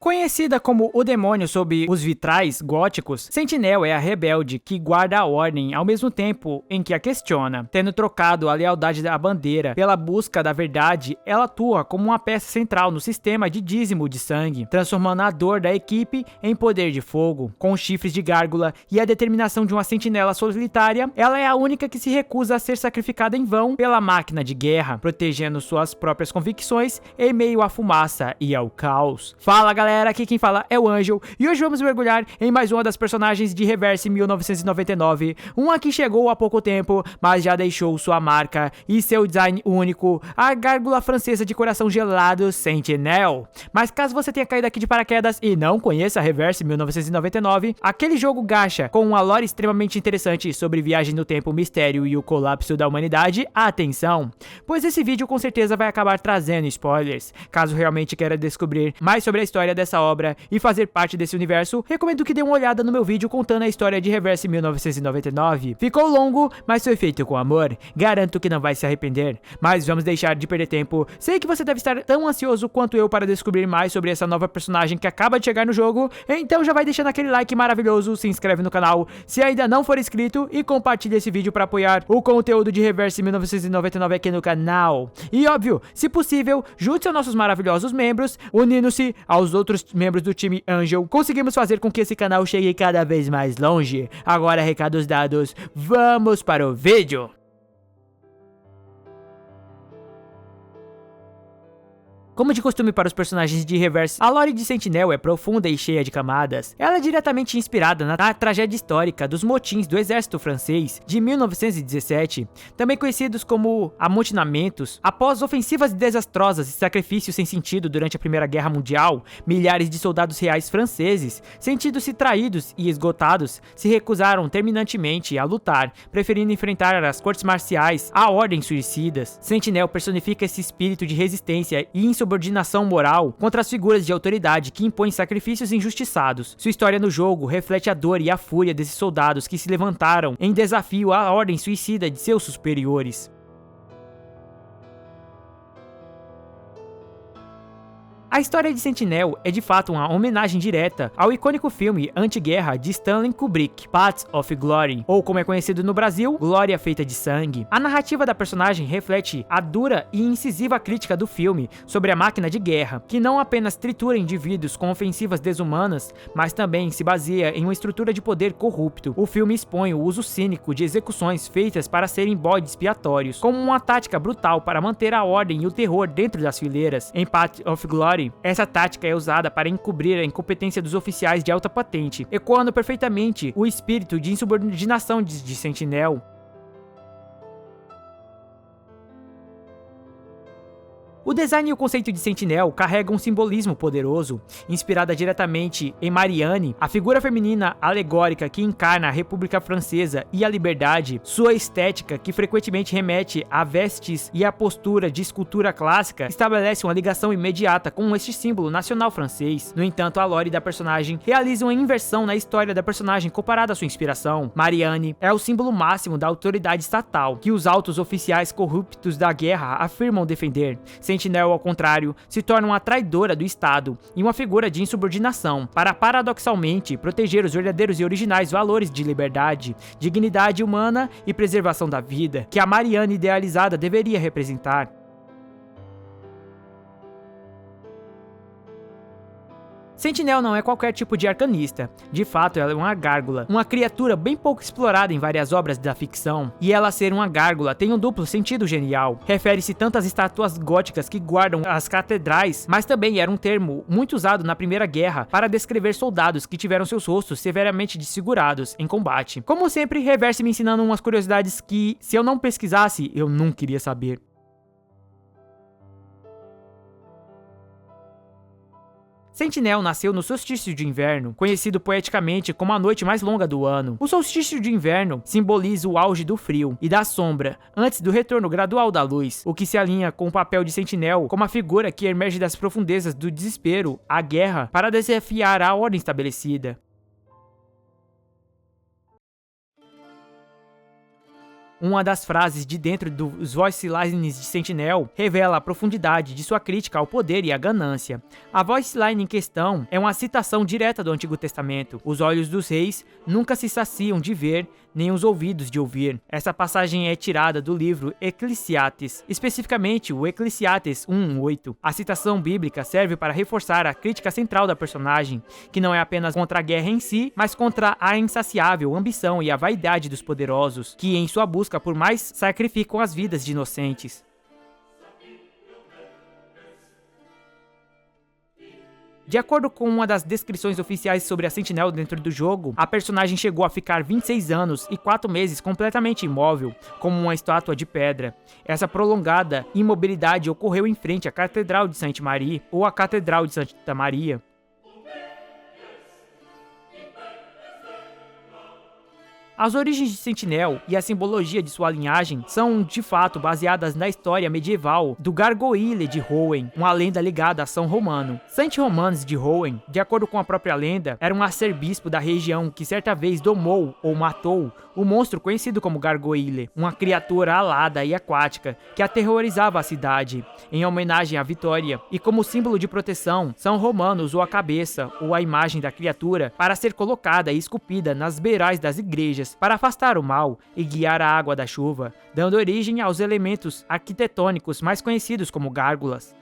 Conhecida como o demônio sob os vitrais góticos, Sentinel é a rebelde que guarda a ordem ao mesmo tempo em que a questiona. Tendo trocado a lealdade da bandeira pela busca da verdade, ela atua como uma peça central no sistema de dízimo de sangue, transformando a dor da equipe em poder de fogo. Com os chifres de gárgula e a determinação de uma sentinela solitária, ela é a única que se recusa a ser sacrificada em vão pela máquina de guerra, protegendo suas próprias convicções em meio à fumaça e ao caos. Fala galera, aqui quem fala é o Angel, e hoje vamos mergulhar em mais uma das personagens de Reverse 1999, uma que chegou há pouco tempo, mas já deixou sua marca e seu design único, a gárgula francesa de coração gelado Sentinel. Mas caso você tenha caído aqui de paraquedas e não conheça Reverse 1999, aquele jogo gacha com uma lore extremamente interessante sobre viagem no tempo, mistério e o colapso da humanidade, atenção, pois esse vídeo com certeza vai acabar trazendo spoilers. Caso realmente queira descobrir mais sobre a história dessa obra e fazer parte desse universo, recomendo que dê uma olhada no meu vídeo contando a história de Reverse 1999. Ficou longo, mas foi feito com amor, garanto que não vai se arrepender. Mas vamos deixar de perder tempo, sei que você deve estar tão ansioso quanto eu para descobrir mais sobre essa nova personagem que acaba de chegar no jogo, então já vai deixando aquele like maravilhoso, se inscreve no canal se ainda não for inscrito e compartilha esse vídeo para apoiar o conteúdo de Reverse 1999 aqui no canal. E óbvio, se possível, junte-se aos nossos maravilhosos membros, unindo-se aos outros membros do time Angel, conseguimos fazer com que esse canal chegue cada vez mais longe. Agora, recados dados, vamos para o vídeo! Como de costume para os personagens de Reverse, a lore de Sentinel é profunda e cheia de camadas. Ela é diretamente inspirada na tragédia histórica dos motins do exército francês de 1917, também conhecidos como amotinamentos. Após ofensivas desastrosas e sacrifícios sem sentido durante a Primeira Guerra Mundial, milhares de soldados reais franceses, sentindo-se traídos e esgotados, se recusaram terminantemente a lutar, preferindo enfrentar as cortes marciais, a ordem suicidas. Sentinel personifica esse espírito de resistência e insubordinação moral contra as figuras de autoridade que impõem sacrifícios injustiçados. Sua história no jogo reflete a dor e a fúria desses soldados que se levantaram em desafio à ordem suicida de seus superiores. A história de Sentinel é de fato uma homenagem direta ao icônico filme anti-guerra de Stanley Kubrick, Paths of Glory, ou como é conhecido no Brasil, Glória Feita de Sangue. A narrativa da personagem reflete a dura e incisiva crítica do filme sobre a máquina de guerra, que não apenas tritura indivíduos com ofensivas desumanas, mas também se baseia em uma estrutura de poder corrupto. O filme expõe o uso cínico de execuções feitas para serem bodes expiatórios, como uma tática brutal para manter a ordem e o terror dentro das fileiras. Em Paths of Glory, essa tática é usada para encobrir a incompetência dos oficiais de alta patente, ecoando perfeitamente o espírito de insubordinação de Sentinel. O design e o conceito de Sentinel carregam um simbolismo poderoso, inspirada diretamente em Marianne, a figura feminina alegórica que encarna a República Francesa e a liberdade. Sua estética, que frequentemente remete a vestes e a postura de escultura clássica, estabelece uma ligação imediata com este símbolo nacional francês. No entanto, a lore da personagem realiza uma inversão na história da personagem comparada à sua inspiração. Marianne é o símbolo máximo da autoridade estatal, que os altos oficiais corruptos da guerra afirmam defender. Sentinel, ao contrário, se torna uma traidora do Estado e uma figura de insubordinação, para paradoxalmente proteger os verdadeiros e originais valores de liberdade, dignidade humana e preservação da vida, que a Marianne idealizada deveria representar. Sentinel não é qualquer tipo de arcanista, de fato ela é uma gárgula, uma criatura bem pouco explorada em várias obras da ficção, e ela ser uma gárgula tem um duplo sentido genial, refere-se tanto às estátuas góticas que guardam as catedrais, mas também era um termo muito usado na Primeira Guerra para descrever soldados que tiveram seus rostos severamente desfigurados em combate. Como sempre, Reverse me ensinando umas curiosidades que, se eu não pesquisasse, eu nunca iria saber. Sentinel nasceu no solstício de inverno, conhecido poeticamente como a noite mais longa do ano. O solstício de inverno simboliza o auge do frio e da sombra, antes do retorno gradual da luz, o que se alinha com o papel de Sentinel como a figura que emerge das profundezas do desespero, a guerra, para desafiar a ordem estabelecida. Uma das frases de dentro dos voice lines de Sentinel revela a profundidade de sua crítica ao poder e à ganância. A voice line em questão é uma citação direta do Antigo Testamento. Os olhos dos reis nunca se saciam de ver, nem os ouvidos de ouvir. Essa passagem é tirada do livro Eclesiastes, especificamente o Eclesiastes 1:8. A citação bíblica serve para reforçar a crítica central da personagem, que não é apenas contra a guerra em si, mas contra a insaciável ambição e a vaidade dos poderosos, que em sua busca por mais sacrificam as vidas de inocentes. De acordo com uma das descrições oficiais sobre a Sentinel dentro do jogo, a personagem chegou a ficar 26 anos e 4 meses completamente imóvel, como uma estátua de pedra. Essa prolongada imobilidade ocorreu em frente à Catedral de Sainte-Marie, ou a Catedral de Santa Maria. As origens de Sentinel e a simbologia de sua linhagem são, de fato, baseadas na história medieval do Gargoyle de Rouen, uma lenda ligada a São Romano. Saint Romans de Rouen, de acordo com a própria lenda, era um arcebispo da região que certa vez domou ou matou o monstro conhecido como Gargoyle, uma criatura alada e aquática que aterrorizava a cidade, em homenagem à vitória. E como símbolo de proteção, São Romano usou a cabeça ou a imagem da criatura para ser colocada e esculpida nas beirais das igrejas, para afastar o mal e guiar a água da chuva, dando origem aos elementos arquitetônicos mais conhecidos como gárgulas.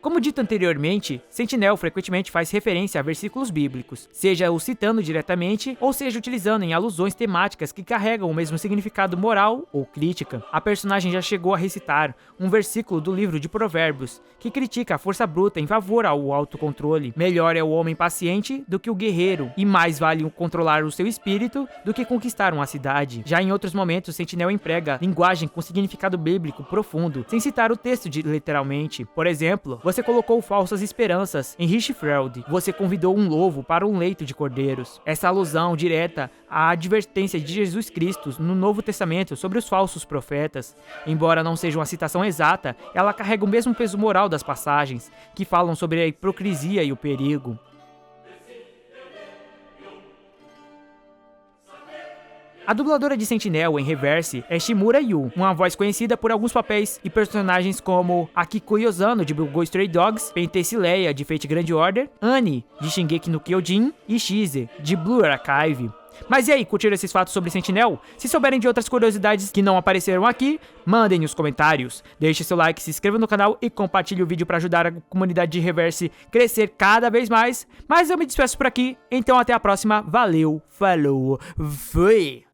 Como dito anteriormente, Sentinel frequentemente faz referência a versículos bíblicos, seja o citando diretamente ou seja utilizando em alusões temáticas que carregam o mesmo significado moral ou crítica. A personagem já chegou a recitar um versículo do livro de Provérbios, que critica a força bruta em favor ao autocontrole. Melhor é o homem paciente do que o guerreiro, e mais vale controlar o seu espírito do que conquistar uma cidade. Já em outros momentos, Sentinel emprega linguagem com significado bíblico profundo, sem citar o texto literalmente. Por exemplo, você colocou falsas esperanças em Richfield. Você convidou um lobo para um leito de cordeiros. Essa alusão direta à advertência de Jesus Cristo no Novo Testamento sobre os falsos profetas. Embora não seja uma citação exata, ela carrega o mesmo peso moral das passagens, que falam sobre a hipocrisia e o perigo. A dubladora de Sentinel em Reverse é Shimura Yu, uma voz conhecida por alguns papéis e personagens como Akiko Yosano de Go Stray Dogs, Penthesilea de Fate Grand Order, Annie de Shingeki no Kyojin e Shize de Blue Archive. Mas e aí, curtiram esses fatos sobre Sentinel? Se souberem de outras curiosidades que não apareceram aqui, mandem nos comentários. Deixe seu like, se inscreva no canal e compartilhe o vídeo para ajudar a comunidade de Reverse crescer cada vez mais. Mas eu me despeço por aqui, então até a próxima. Valeu, falou, fui!